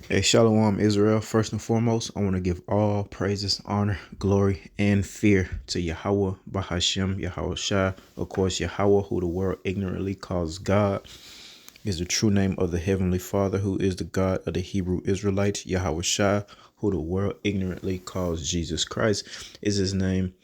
Hey, Shalom Israel. First and foremost, I want to give all praises, honor, glory, and fear to Yahweh, Bahashem, Yahweh Shai. Of course, Yahweh, who the world ignorantly calls God, is the true name of the Heavenly Father, who is the God of the Hebrew Israelites. Yahweh Shai, who the world ignorantly calls Jesus Christ, is his name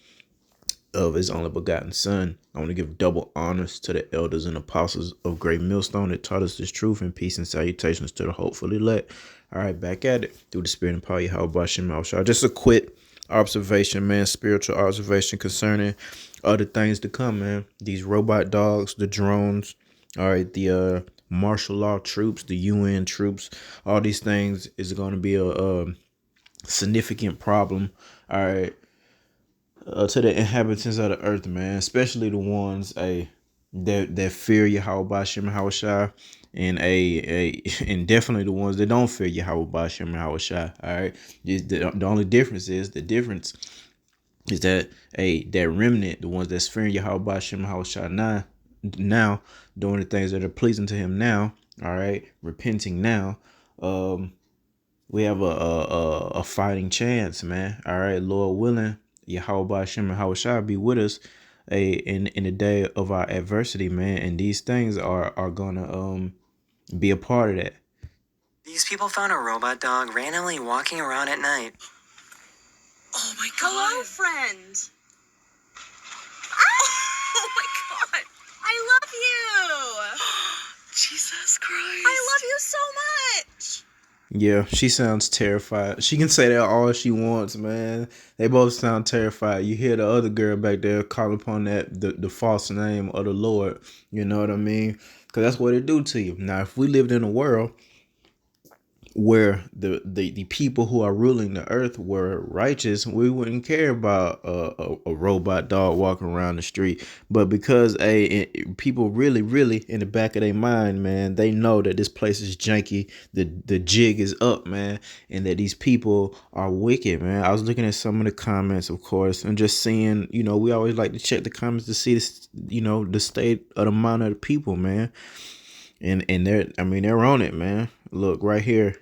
of his only begotten Son. I want to give double honors to the elders and apostles of Great Millstone that taught us this truth, and peace and salutations to the hopefully elect. All right, back at it through the spirit and power of Yahweh Bashem Al. Just a quick observation, man, spiritual observation concerning other things to come, man. These robot dogs, the drones, all right, the martial law troops, the UN troops, all these things is going to be a significant problem. All right, to the inhabitants of the earth, man, especially the ones that fear Yahweh Bashem Hawashai, and definitely the ones that don't fear Yahweh Bashem Hawashai. All right, the only difference is that that remnant, the ones that's fearing Yahweh Bashem Hawashai now doing the things that are pleasing to him now. All right, repenting now. We have a fighting chance, man. All right, Lord willing, Yahweh Hashem and Hawashai be with us in the day of our adversity, man. And these things are gonna be a part of that. These people found a robot dog randomly walking around at night. Oh my god. Hello, friend. Oh my god. I love you. Jesus Christ. I love you so much. Yeah, she sounds terrified. She can say that all she wants, man. They both sound terrified. You hear the other girl back there call upon the false name of the Lord. You know what I mean? Because that's what it do to you. Now, if we lived in a world where the people who are ruling the earth were righteous, we wouldn't care about a robot dog walking around the street. But because people really in the back of their mind, man, they know that this place is janky, the jig is up, man, and that these people are wicked, man. I was looking at some of the comments, of course, and just seeing, we always like to check the comments to see this, the state of the mind of the people, man. And they're on it, man. Look right here.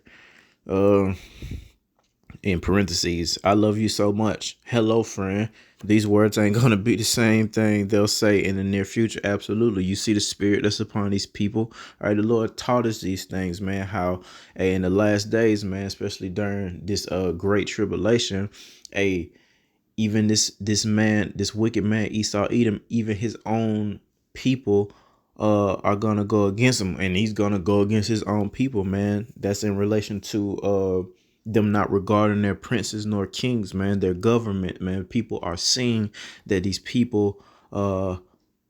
In parentheses, I love you so much. Hello, friend. These words ain't gonna be the same thing they'll say in the near future. Absolutely. You see the spirit that's upon these people. All right, the Lord taught us these things, man. How in the last days, man, especially during this great tribulation, even this wicked man, Esau, Edom, even his own people are gonna go against him, and he's gonna go against his own people, man. That's in relation to them not regarding their princes nor kings, man, their government, man. People are seeing that these people are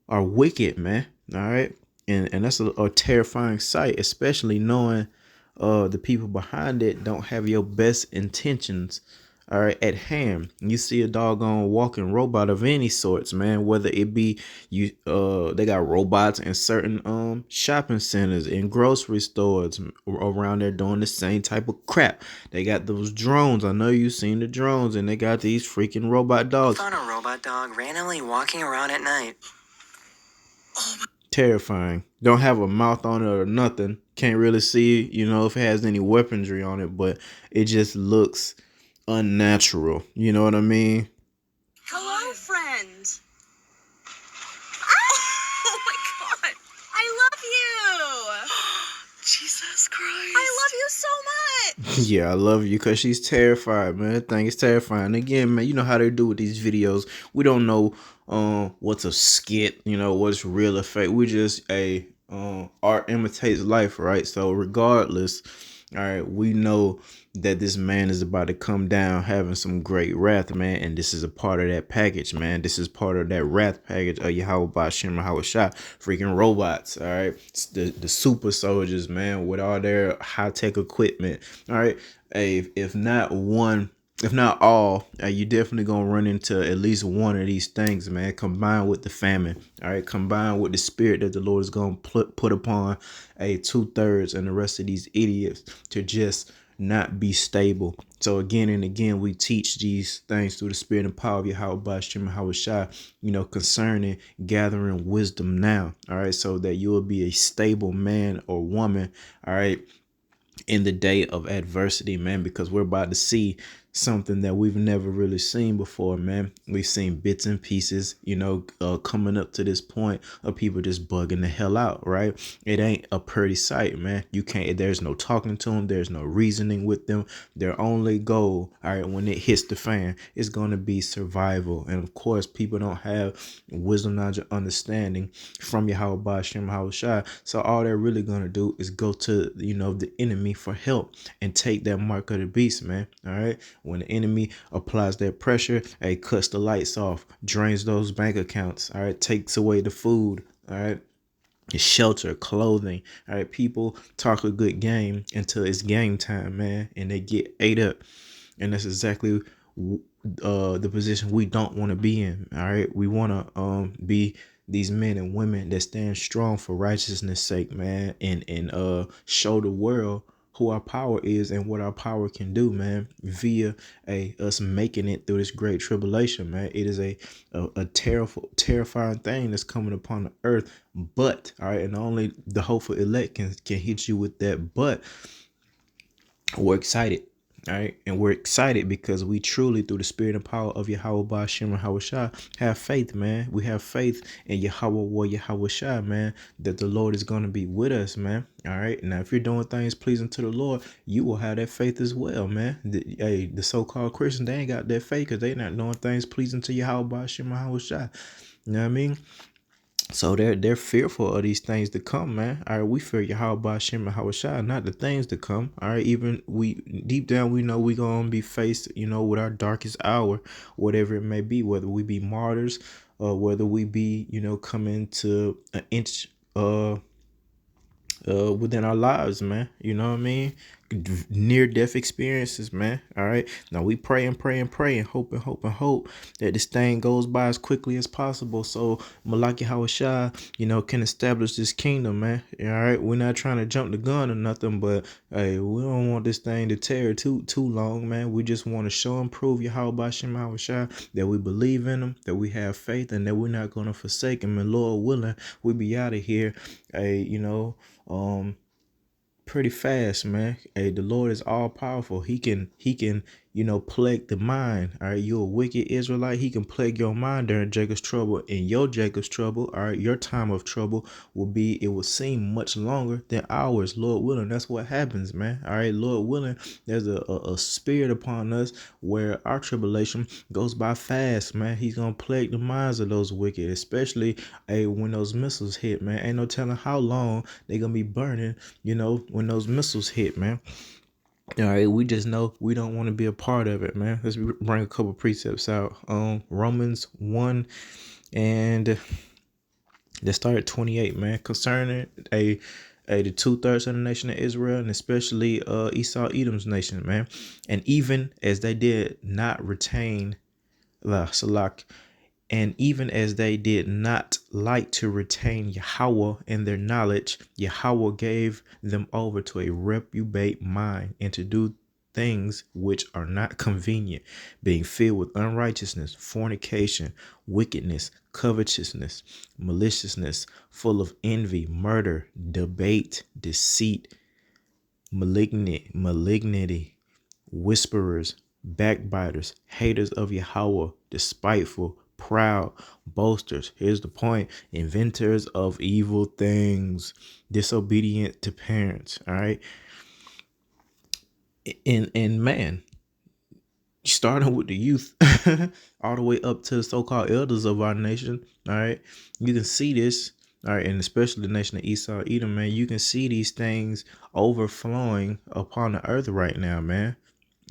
wicked, man. All right. And that's a terrifying sight, especially knowing the people behind it don't have your best intentions, all right, at hand. You see a doggone walking robot of any sorts, man, whether it be they got robots in certain shopping centers and grocery stores around there doing the same type of crap. They got those drones. I know you've seen the drones, and they got these freaking robot dogs. Found a robot dog randomly walking around at night. Terrifying. Don't have a mouth on it or nothing. Can't really see, if it has any weaponry on it, but it just looks unnatural. You know what I mean? Hello, friend. Oh my god. I love you. Jesus Christ. I love you so much. Yeah, I love you because she's terrified, man. That thing is terrifying. Again, man, you know how they do with these videos. We don't know what's a skit, what's real or fake. We just art imitates life, right? So regardless, all right, we know that this man is about to come down having some great wrath, man, and this is a part of that package, man. This is part of that wrath package of Yahweh Bashem Hawashai, freaking robots, all right? It's the super soldiers, man, with all their high-tech equipment, all right? If not one, if not all, you definitely gonna run into at least one of these things, man. Combined with the famine, all right. Combined with the spirit that the Lord is gonna put upon 2/3 and the rest of these idiots to just not be stable. So again and again, we teach these things through the spirit and power of Yahweh Bashem Hawashai, concerning gathering wisdom now, all right, so that you will be a stable man or woman, all right, in the day of adversity, man, because we're about to see something that we've never really seen before, man. We've seen bits and pieces, coming up to this point of people just bugging the hell out, right? It ain't a pretty sight, man. You can't, there's no talking to them, there's no reasoning with them. Their only goal, all right, when it hits the fan, is going to be survival. And of course, people don't have wisdom, knowledge, and understanding from Yahweh Hashem Shai. So all they're really going to do is go to, the enemy for help and take that mark of the beast, man. All right. When the enemy applies that pressure, it cuts the lights off, drains those bank accounts, all right, takes away the food, all right, shelter, clothing. All right, people talk a good game until it's game time, man, and they get ate up. And that's exactly the position we don't want to be in. All right, we want to be these men and women that stand strong for righteousness' sake, man, and show the world who our power is and what our power can do, man, via us making it through this great tribulation, man. It is a terrifying thing that's coming upon the earth. But all right, and only the hopeful elect can hit you with that. But we're excited. All right. And we're excited because we truly, through the spirit and power of Yahweh Ba'Shem Shai, have faith, man. We have faith in Yahweh Shai, man, that the Lord is going to be with us, man. All right. Now, if you're doing things pleasing to the Lord, you will have that faith as well, man. The so-called Christians, they ain't got that faith because they not doing things pleasing to Yahweh Ba'Shem Shai. You know what I mean? So they're fearful of these things to come, man. All right, we fear Yahweh Hashem and Hawashai, not the things to come. All right, even we deep down we know we gonna be faced, with our darkest hour, whatever it may be, whether we be martyrs or whether we be, coming to an inch within our lives, man. You know what I mean? Near death experiences, man. All right. Now we pray and pray and pray and hope and hope and hope that this thing goes by as quickly as possible. So Malaki Hawashai, can establish this kingdom, man. All right. We're not trying to jump the gun or nothing, but hey, we don't want this thing to tear too long, man. We just want to show and prove Yahweh Shem Hawashai that we believe in him, that we have faith, and that we're not gonna forsake him. And Lord willing, we be out of here. Hey, pretty fast, man. Hey, the Lord is all powerful. He can, plague the mind. All right, you're a wicked Israelite. He can plague your mind during Jacob's trouble. And your Jacob's trouble, all right, your time of trouble it will seem much longer than ours. Lord willing, that's what happens, man. All right, Lord willing, there's a spirit upon us where our tribulation goes by fast, man. He's gonna plague the minds of those wicked, especially when those missiles hit, man. Ain't no telling how long they gonna be burning, when those missiles hit, man. All right, we just know we don't want to be a part of it, man. Let's bring a couple precepts out. Romans 1 and let's start at 28, man. Concerning the 2/3 of the nation of Israel, and especially Esau Edom's nation, man. And even as they did not retain la Salak, and even as they did not like to retain Yahweh in their knowledge, Yahweh gave them over to a reprobate mind and to do things which are not convenient, being filled with unrighteousness, fornication, wickedness, covetousness, maliciousness, full of envy, murder, debate, deceit, malignity, whisperers, backbiters, haters of Yahweh, despiteful, proud, boasters. Here's the point: inventors of evil things, disobedient to parents. All right. And man, starting with the youth all the way up to the so-called elders of our nation. All right. You can see this. All right. And especially the nation of Esau, Edom, man, you can see these things overflowing upon the earth right now, man.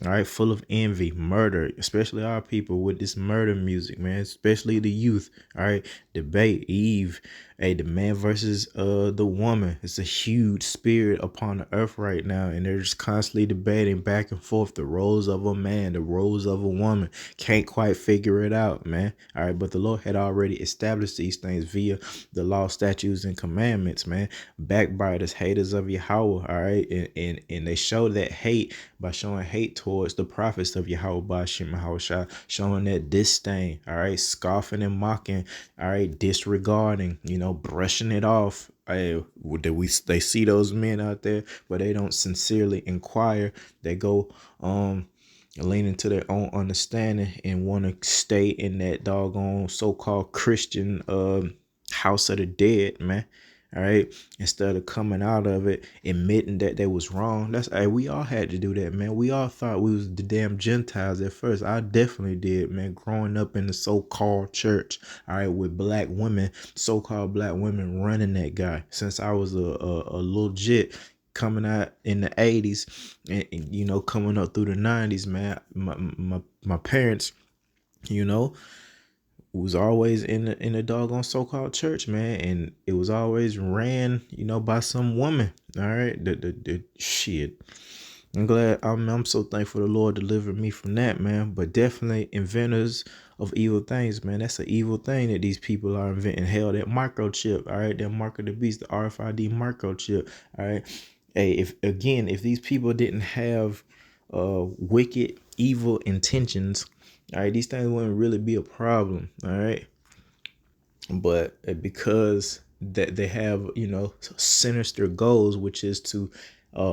All right, full of envy, murder, especially our people with this murder music, man, especially the youth. All right, debate, Eve, the man versus the woman. It's a huge spirit upon the earth right now, and they're just constantly debating back and forth the roles of a man, the roles of a woman. Can't quite figure it out, man. All right, but the Lord had already established these things via the law, statutes, and commandments, man. Backbiters, haters of Yahweh, all right, and they show that hate by showing hate towards the prophets of Yahweh Ba'Shem Shai, showing that disdain, all right, scoffing and mocking, all right, disregarding, brushing it off, they see those men out there, but they don't sincerely inquire. They go lean into their own understanding and want to stay in that doggone so-called Christian house of the dead, man. All right, instead of coming out of it, admitting that they was wrong. That's hey, we all had to do that, man. We all thought we was the damn Gentiles at first. I definitely did, man. Growing up in the so-called church, all right, with black women, so-called black women running that guy since I was a little jit coming out in the 80s and you know coming up through the 90s, man. My parents, you know, was always in the doggone so-called church, man, and it was always ran, you know, by some woman. All right, the shit. I'm so thankful the Lord delivered me from that, man. But definitely inventors of evil things, man. That's an evil thing that these people are inventing. Hell, that microchip, all right, that mark of the beast, the RFID microchip, all right. Hey, if these people didn't have wicked, evil intentions, all right, these things wouldn't really be a problem, all right. But because that they have, you know, sinister goals, which is to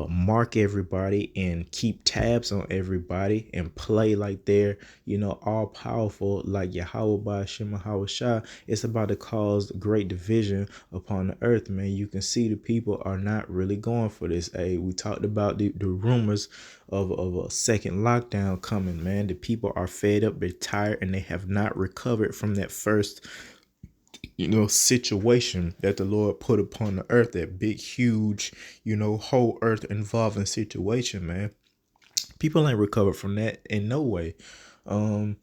mark everybody and keep tabs on everybody and play like they're, you know, all powerful like Yahweh by Shema Shah. It's about to cause great division upon the earth, man. You can see the people are not really going for this. Hey, we talked about the rumors of a second lockdown coming, man. The people are fed up, they're tired, and they have not recovered from that first, you know, situation that the Lord put upon the earth, that big, huge, you know, whole earth involving situation, man. People ain't recovered from that in no way. Um,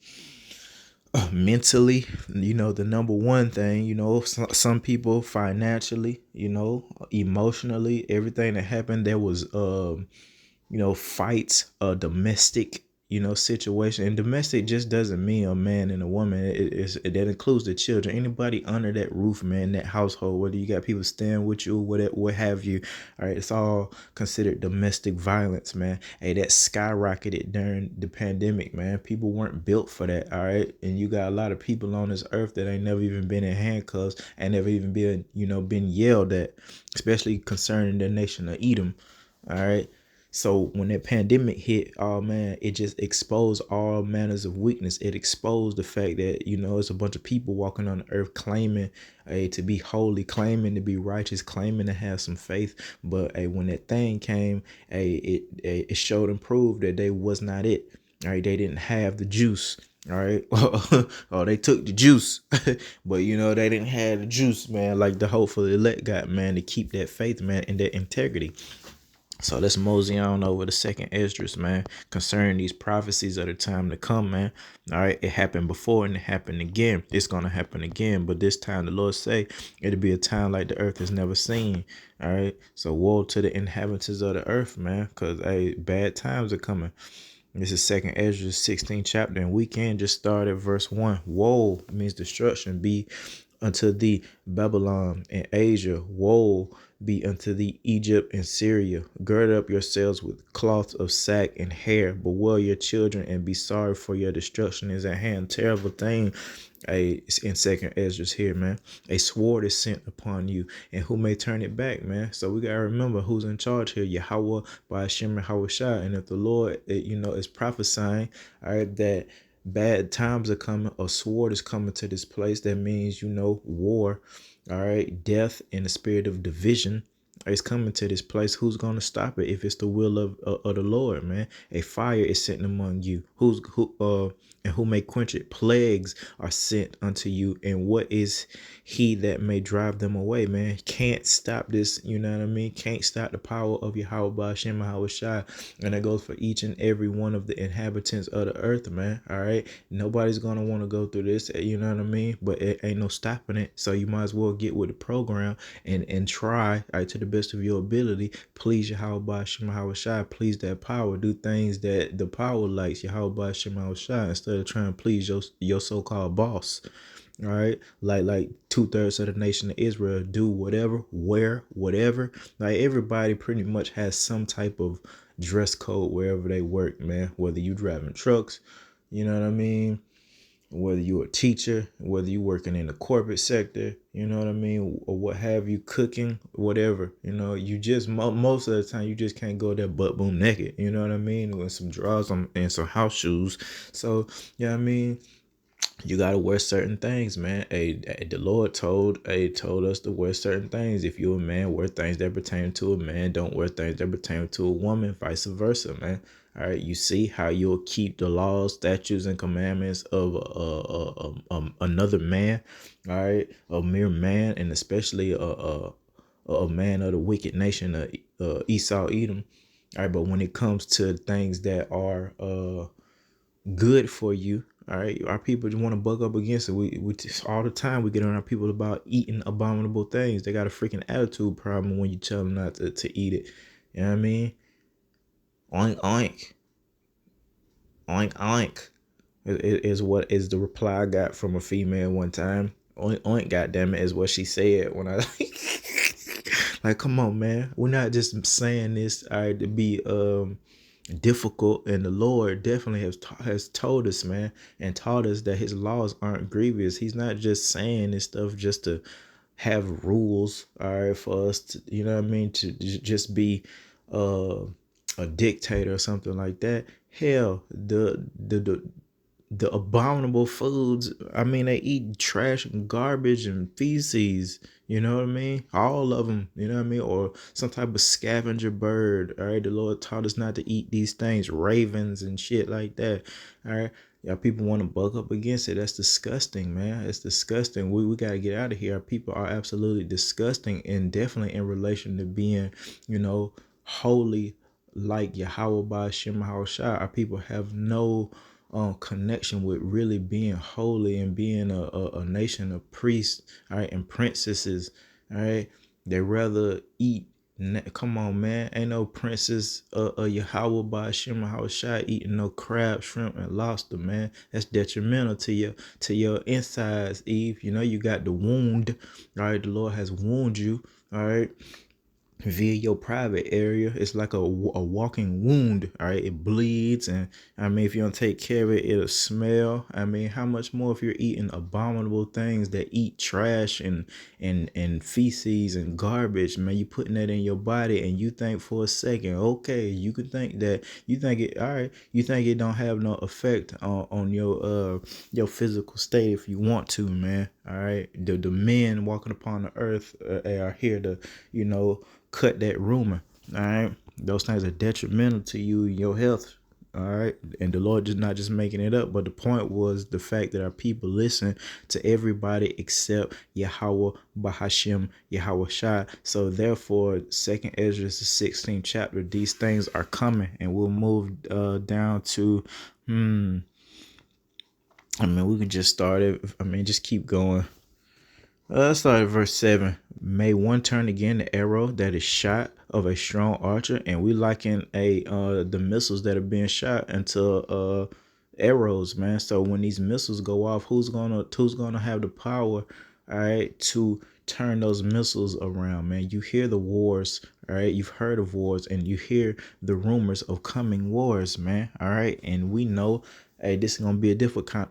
mentally, you know, the number one thing, you know, some people financially, you know, emotionally, everything that happened, there was, you know, fights, a domestic, you know, situation. And domestic just doesn't mean a man and a woman. That includes the children. Anybody under that roof, man, that household, whether you got people staying with you, what have you. All right, it's all considered domestic violence, man. Hey, that skyrocketed during the pandemic, man. People weren't built for that. All right, and you got a lot of people on this earth that ain't never even been in handcuffs and never even been, you know, been yelled at, especially concerning the nation of Edom. All right. So when that pandemic hit, oh man, it just exposed all manners of weakness. It exposed the fact that, you know, it's a bunch of people walking on the earth claiming to be holy, claiming to be righteous, claiming to have some faith. But when that thing came, it showed and proved that they was not it. All right, they didn't have the juice. All right. Oh, they took the juice, but you know, they didn't have the juice, man, like the hopeful elect got, man, to keep that faith, man, and that integrity. So let's mosey on over the second Esdras, man, concerning these prophecies of the time to come, man. All right, it happened before and it happened again. It's gonna happen again, but this time the Lord say it'll be a time like the earth has never seen. All right, so woe to the inhabitants of the earth, man, because bad times are coming. This is second Ezra 16th chapter, and we can just start at verse 1. Woe means destruction be unto thee, Babylon and Asia. Woe be unto thee, Egypt and Syria. Gird up yourselves with cloths of sack and hair. Bewail your children and be sorry, for your destruction is at hand. Terrible thing. It's in second Ezra's here, man. A sword is sent upon you, and who may turn it back, man? So we gotta remember who's in charge here. Yahweh by Hashem Shah. And if the Lord, you know, is prophesying, all right, that bad times are coming, a sword is coming to this place, that means, you know, war, all right, death and the spirit of division is coming to this place. Who's going to stop it if it's the will of the Lord, man? A fire is sent among you. And who may quench it? Plagues are sent unto you. And what is he that may drive them away, man? Can't stop this, you know what I mean? Can't stop the power of Yahweh Ba'ashem Yahweh Shai. And that goes for each and every one of the inhabitants of the earth, man. All right. Nobody's going to want to go through this, you know what I mean? But it ain't no stopping it. So you might as well get with the program and try, all right, to the best of your ability, please Yahweh Ba'ashem Yahweh Shai, please that power, do things that the power likes, Yahweh Ba'ashem Yahweh Shai, instead of trying to please your so-called boss. All right, like 2/3 of the nation of Israel do whatever, wear whatever. Like everybody pretty much has some type of dress code wherever they work, man. Whether you driving trucks, you know what I mean, whether you're a teacher, whether you're working in the corporate sector, you know what I mean, or what have you, cooking, whatever, you just most of the time you just can't go there butt boom naked, you know what I mean, with some drawers on and some house shoes. So yeah, I mean, you gotta wear certain things, man. The Lord told us to wear certain things. If you're a man, wear things that pertain to a man. Don't wear things that pertain to a woman, vice versa, man. All right, you see how you'll keep the laws, statutes, and commandments of another man. All right, a mere man, and especially a man of the wicked nation of Esau, Edom. All right, but when it comes to things that are good for you. All right, our people just want to buck up against it. We just, all the time we get on our people about eating abominable things. They got a freaking attitude problem when you tell them not to eat it. You know what I mean? Oink oink, oink oink. Is what is the reply I got from a female one time. Oink oink, goddamn it, is what she said when I like, come on, man. We're not just saying this, all right, to be difficult, and the Lord definitely has told us, man, and taught us that his laws aren't grievous. He's not just saying this stuff just to have rules, all right, for us to, you know what I mean, to just be uh a dictator or something like that. Hell, the abominable foods. I mean, they eat trash and garbage and feces. You know what I mean? All of them. You know what I mean? Or some type of scavenger bird. All right. The Lord taught us not to eat these things, ravens and shit like that. All right. Yeah, people want to buck up against it. That's disgusting, man. It's disgusting. We gotta get out of here. Our people are absolutely disgusting, and definitely in relation to being, holy like Yahweh by Shem Shah. Our people have no connection with really being holy and being a nation of priests, all right, and princesses, all right. They rather eat. Come on, man. Ain't no princess Yahweh by Shema Shai eating no crab, shrimp, and lobster, man. That's detrimental to your insides, Eve. You know you got the wound. All right, the Lord has wounded you. All right, via your private area. It's like a walking wound. All right, it bleeds, and I mean, if you don't take care of it, it'll smell. I mean, how much more if you're eating abominable things that eat trash and feces and garbage, man? You putting that in your body, and you think for a second, okay, you could think that, you think it, all right, you think it don't have no effect on your physical state if you want to, man. All right, the men walking upon the earth are here to, cut that rumor. All right, those things are detrimental to you and your health. All right, and the Lord is not just making it up, but the point was the fact that our people listen to everybody except Yahweh Bahashim Yahweh Shai. So therefore, Second Ezra, the 16th chapter, these things are coming, and we'll move down to I mean, we could just start it. I mean, just keep going. Let's start at verse 7. May one turn again the arrow that is shot of a strong archer, and we liken the missiles that are being shot into arrows, man. So when these missiles go off, who's gonna have the power, all right, to turn those missiles around, man? You hear the wars, all right. You've heard of wars, and you hear the rumors of coming wars, man. All right, and we know, hey, this is gonna be a different kind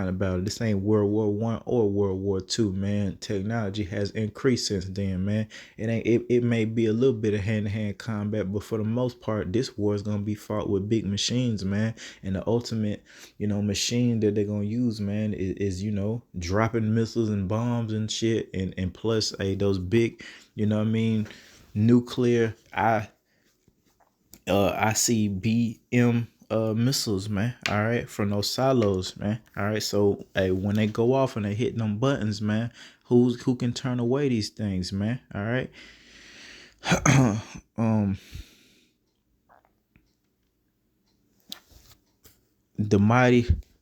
of battle. This ain't World War One or World War Two, man. Technology has increased since then, man. It may be a little bit of hand-to-hand combat, but for the most part, this war is gonna be fought with big machines, man. And the ultimate, machine that they're gonna use, man, is dropping missiles and bombs and shit, and plus, those big, what I mean, nuclear ICBM missiles, man. All right, from those silos, man. All right, so hey, when they go off and they hit them buttons, man, who can turn away these things, man? All right.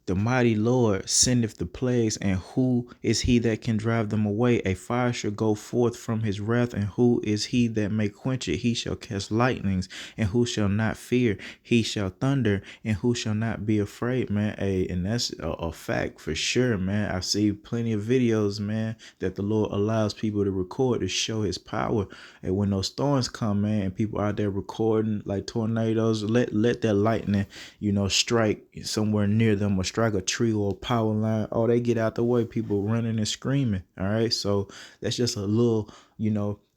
The mighty Lord sendeth the plagues, and who is he that can drive them away? A fire shall go forth from his wrath, and who is he that may quench it? He shall cast lightnings, and who shall not fear? He shall thunder, and who shall not be afraid, man? And that's a fact for sure, man. I see plenty of videos, man, that the Lord allows people to record to show his power. And when those storms come, man, and people out there recording like tornadoes, let that lightning, strike somewhere near them or strike a tree or a power line, oh, they get out the way. People running and screaming. All right, so that's just a little,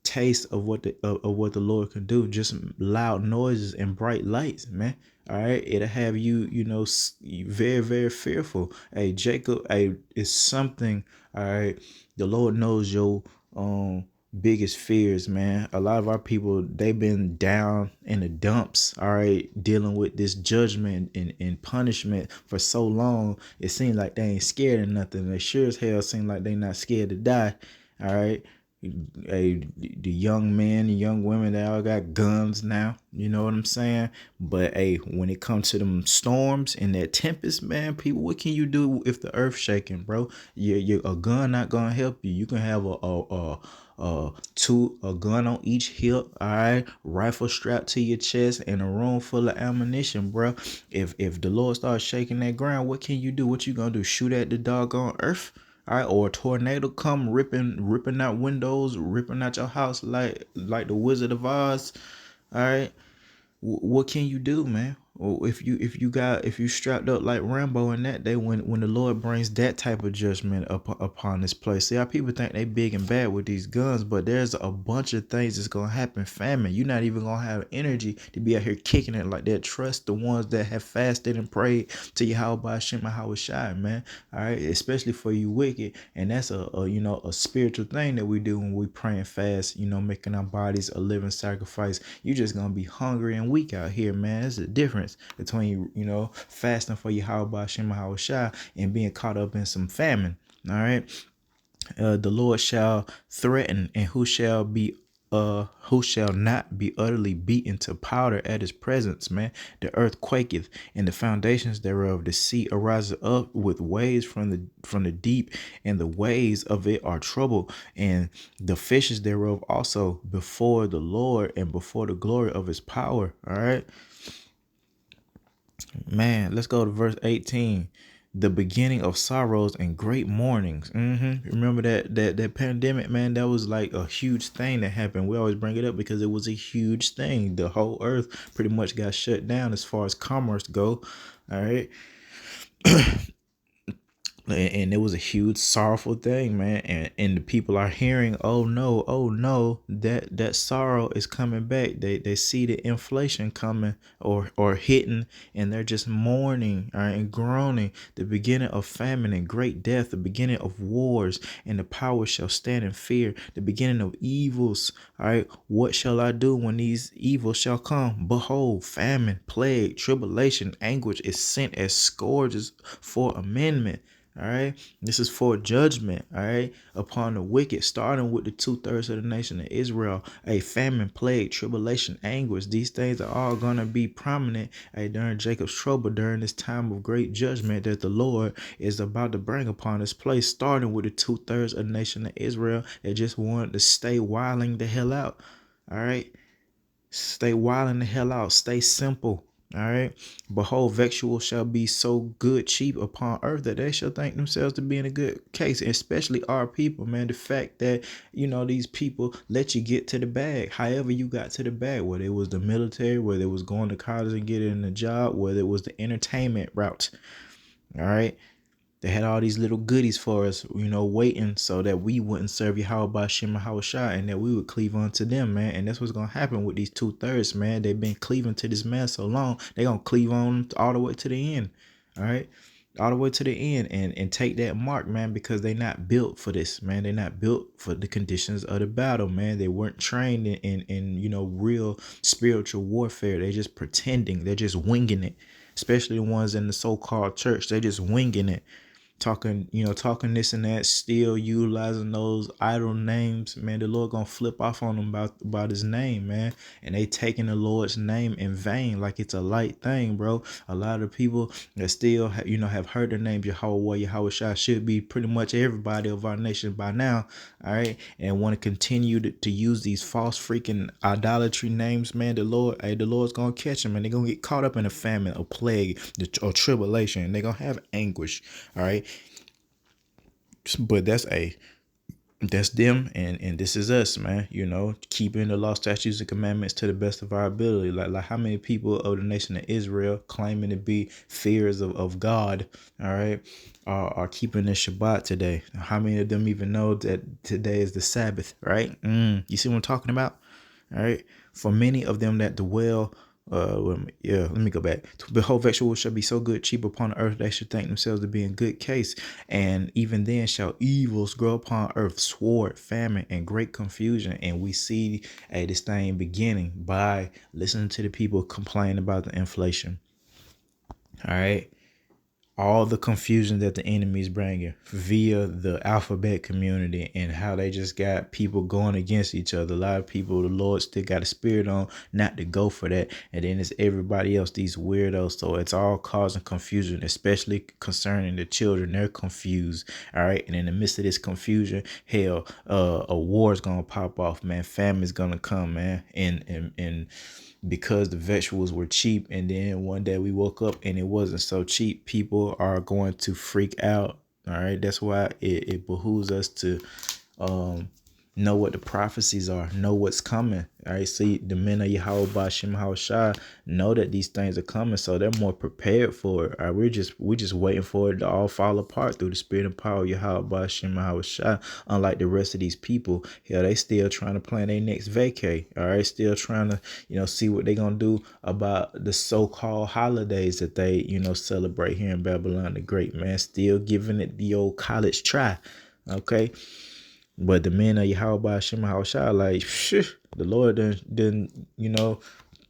taste of what the Lord can do. Just loud noises and bright lights, man. All right, it'll have you, very, very fearful. Hey, Jacob, hey, it's something. All right, the Lord knows your biggest fears, man. A lot of our people, they've been down in the dumps, all right, dealing with this judgment and punishment for so long. It seems like they ain't scared of nothing. They sure as hell seem like they not scared to die. All right. The young men, the young women, they all got guns now. You know what I'm saying? But hey, when it comes to them storms and that tempest, man, people, what can you do if the earth shaking, bro? A gun not gonna help you. You can have a gun on each hip, all right, rifle strapped to your chest, and a room full of ammunition, bro. If the Lord starts shaking that ground, what can you do? What you gonna do? Shoot at the doggone earth? All right, or a tornado come ripping out windows, ripping out your house like the Wizard of Oz. All right, what can you do, man? Or if you strapped up like Rambo in that day, when the Lord brings that type of judgment upon this place. See how people think they big and bad with these guns, but there's a bunch of things that's gonna happen. Famine, you're not even gonna have energy to be out here kicking it like that. Trust the ones that have fasted and prayed to Yahawah Hashem Shai, man. All right, especially for you wicked, and that's a spiritual thing that we do when we pray and fast. Making our bodies a living sacrifice. You just gonna be hungry and weak out here, man. There's a difference between fasting for Yahawah Hashem Shai and being caught up in some famine. All right, the Lord shall threaten, and who shall not be utterly beaten to powder at his presence, man. The earth quaketh, and the foundations thereof. The sea arises up with waves from the deep, and the waves of it are troubled, and the fishes thereof also before the Lord and before the glory of his power. All right, man. Let's go to verse 18. The beginning of sorrows and great mournings. Remember that pandemic, man? That was like a huge thing that happened. We always bring it up because it was a huge thing. The whole earth pretty much got shut down as far as commerce go. All right, and it was a huge sorrowful thing, man. And the people are hearing, oh no, that sorrow is coming back. They see the inflation coming or hitting, and they're just mourning, all right, and groaning. The beginning of famine and great death, the beginning of wars, and the power shall stand in fear. The beginning of evils. All right, what shall I do when these evils shall come? Behold, famine, plague, tribulation, anguish is sent as scourges for amendment. All right, this is for judgment, all right, upon the wicked, starting with the 2/3 of the nation of Israel. A famine, plague, tribulation, anguish, these things are all gonna be prominent during Jacob's trouble, during this time of great judgment that the Lord is about to bring upon this place, starting with the 2/3 of the nation of Israel that just wanted to stay wilding the hell out. All right, stay wilding the hell out, stay simple. All right. Behold, vexual shall be so good cheap upon earth that they shall think themselves to be in a good case, especially our people, man. The fact that, these people let you get to the bag, however you got to the bag, whether it was the military, whether it was going to college and getting a job, whether it was the entertainment route. All right. They had all these little goodies for us, waiting so that we wouldn't serve Yahawah Hashem Shai and that we would cleave unto them, man. And that's what's going to happen with these 2/3, man. They've been cleaving to this man so long, they're going to cleave on all the way to the end, all right? All the way to the end and take that mark, man, because they're not built for this, man. They're not built for the conditions of the battle, man. They weren't trained in real spiritual warfare. They're just pretending. They're just winging it, especially the ones in the so-called church. They're just winging it. Talking this and that, still utilizing those idol names, man. The Lord gonna flip off on them about his name, man. And they taking the Lord's name in vain like it's a light thing, bro. A lot of people that still have heard the name Yahawah Shai should be pretty much everybody of our nation by now, all right, and want to continue to use these false freaking idolatry names, man. The Lord's gonna catch them, and they're gonna get caught up in a famine, a plague, or tribulation, and they're gonna have anguish, all right. But that's That's them, and this is us, man. Keeping the law, statutes, and commandments to the best of our ability. Like how many people of the nation of Israel claiming to be fears of God, all right, are keeping the Shabbat today? How many of them even know that today is the Sabbath, right? You see what I'm talking about? All right. For many of them that dwell, let me go back. Behold, vegetables shall be so good, cheap upon the earth, they should think themselves to be in good case. And even then shall evils grow upon earth, sword, famine, and great confusion. And we see this thing beginning by listening to the people complain about the inflation. All right, all the confusion that the enemy is bringing via the alphabet community and how they just got people going against each other. A lot of people, the Lord still got a spirit on not to go for that. And then it's everybody else, these weirdos. So it's all causing confusion, especially concerning the children. They're confused. All right. And in the midst of this confusion, hell, a war is going to pop off, man. Famine's going to come, man. And because the vegetables were cheap, and then one day we woke up and it wasn't so cheap, people are going to freak out. All right, that's why it behooves us to know what the prophecies are, know what's coming. All right, see, the men of Yahawah Shem Shai know that these things are coming, so they're more prepared for it. All right, we're just waiting for it to all fall apart through the spirit and power of Yahawah Shem Shai. Unlike the rest of these people, hell, they still trying to plan their next vacay. All right, still trying to see what they're gonna do about the so-called holidays that they celebrate here in Babylon the Great. Man, still giving it the old college try. Okay. But the men of Yahawah Shem Shai, like, the Lord didn't,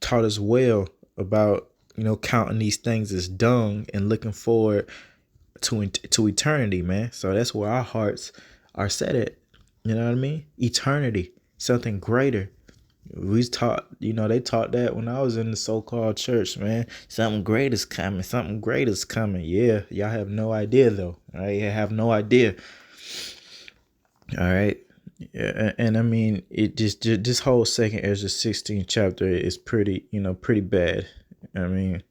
taught us well about, counting these things as dung and looking forward to eternity, man. So that's where our hearts are set at. You know what I mean? Eternity, something greater. We taught, they taught that when I was in the so-called church, man. Something great is coming. Something great is coming. Yeah, y'all have no idea, though. All right, you have no idea. All right. Yeah, and I mean, it just this whole second Ezra 16 chapter is pretty, pretty bad. I mean,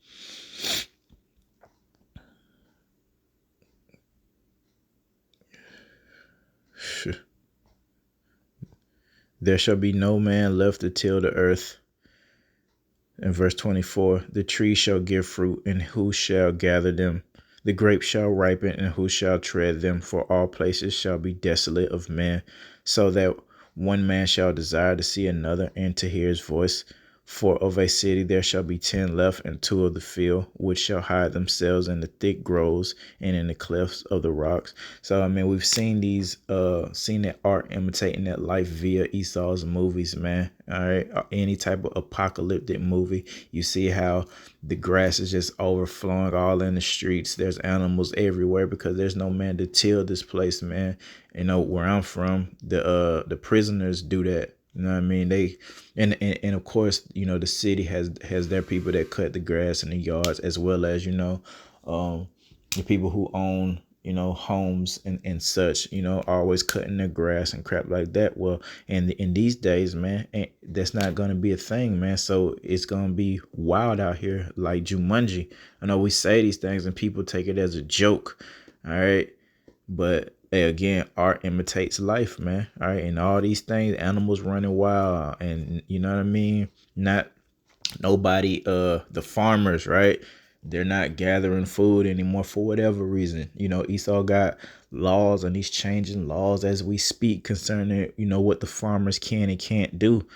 there shall be no man left to till the earth. In verse 24, the trees shall give fruit, and who shall gather them? The grapes shall ripen, and who shall tread them? For all places shall be desolate of men, so that one man shall desire to see another and to hear his voice. For of a city there shall be 10 left, and 2 of the field, which shall hide themselves in the thick groves and in the clefts of the rocks. So I mean, we've seen seen that art imitating that life via Esau's movies, man. All right, any type of apocalyptic movie, you see how the grass is just overflowing all in the streets. There's animals everywhere because there's no man to till this place, man. Where I'm from, the prisoners do that. You know what I mean? They and of course, the city has their people that cut the grass in the yards, as well as, the people who own, homes and such, always cutting their grass and crap like that. Well, in these days, man, that's not going to be a thing, man. So it's going to be wild out here like Jumanji. I know we say these things and people take it as a joke. All right. But hey, again, art imitates life, man. All right. And all these things, animals running wild, and you know what I mean? Not nobody, the farmers, right? They're not gathering food anymore for whatever reason. Esau got laws, and he's changing laws as we speak concerning, what the farmers can and can't do.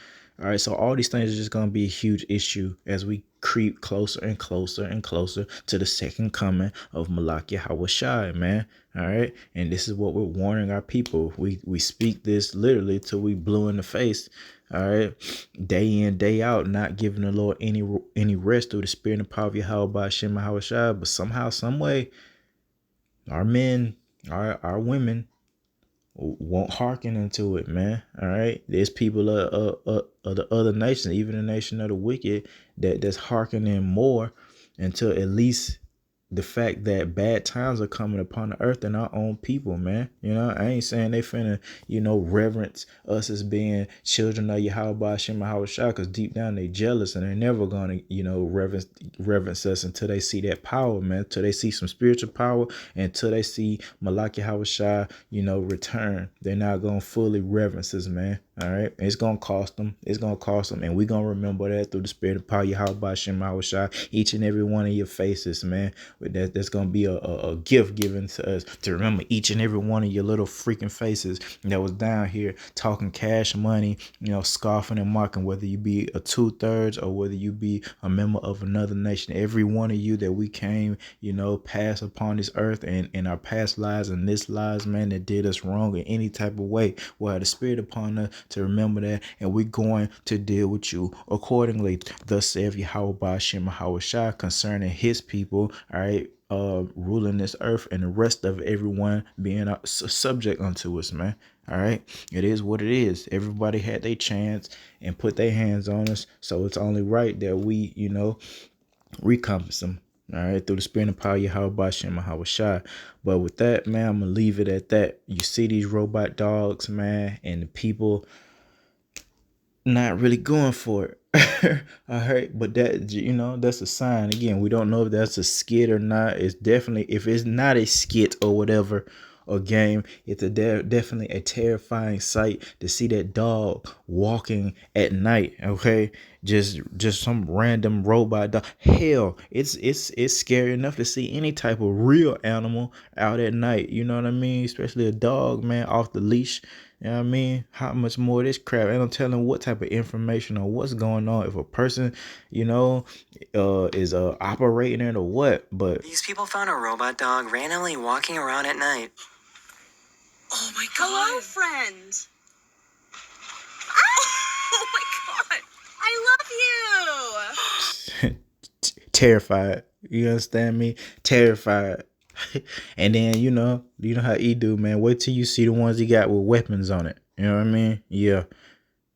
All right, so all these things are just going to be a huge issue as we creep closer and closer and closer to the second coming of Malak Yahawah, man. All right, and this is what we're warning our people. We speak this literally till we blue in the face. All right, day in, day out, not giving the Lord any rest through the spirit and power of Yahawah Shem Shai. But somehow, some way, our men, our women won't hearken into it, man. All right, there's people of the other nations, even the nation of the wicked, that's hearkening more until at least the fact that bad times are coming upon the earth and our own people, man. You know, I ain't saying they finna, reverence us as being children of Yahweh Shem Shah, because deep down they jealous and they're never gonna, reverence us until they see that power, man. Until they see some spiritual power, and until they see Malak Yahweh Shah, return. They're not gonna fully reverence us, man. All right, it's gonna cost them. It's gonna cost them, and we're gonna remember that through the spirit of power, Yahweh Shem Shah, each and every one of your faces, man. With that's gonna be a gift given to us to remember each and every one of your little freaking faces that was down here talking cash money, scoffing and mocking, whether you be a 2/3 or whether you be a member of another nation. Every one of you that we came, pass upon this earth and in our past lives and this lives, man, that did us wrong in any type of way, will have the spirit upon us to remember that, and we're going to deal with you accordingly. Thus saith Yahweh Shem Shah concerning his people, all right, ruling this earth, and the rest of everyone being subject unto us, man. All right, it is what it is. Everybody had their chance and put their hands on us, so it's only right that we, recompense them. All right, through the spirit and power of Yahweh Shem Shah. But with that, man, I'm gonna leave it at that. You see these robot dogs, man, and the people not really going for it. I heard, but that, that's a sign. Again, we don't know if that's a skit or not. It's definitely, if it's not a skit or whatever, or game, it's definitely a terrifying sight to see that dog walking at night. Okay, just some random robot dog. Hell, it's scary enough to see any type of real animal out at night. You know what I mean? Especially a dog, man, off the leash. You know what I mean? How much more of this crap? And I'm telling what type of information or what's going on. If a person, is operating it or what. But These people found a robot dog randomly walking around at night. Oh my god. Hello, friend. Oh my god. I love you. terrified. You understand me? Terrified. And then you know how he do, man. Wait till you see the ones he got with weapons on it. You know what I mean? Yeah.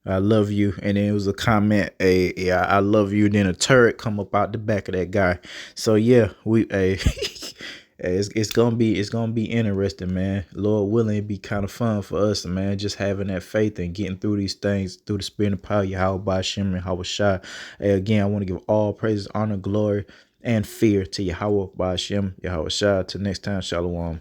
I love you. And then it was a comment, yeah, I love you. Then a turret come up out the back of that guy. So yeah, it's gonna be interesting, man. Lord willing, it'd be kind of fun for us, man. Just having that faith and getting through these things through the spirit and power of Yahweh Shem and Hawashai. Again, I want to give all praises, honor, glory, and fear to Yahweh Shem, Yahweh Shai. Till next time, Shalom.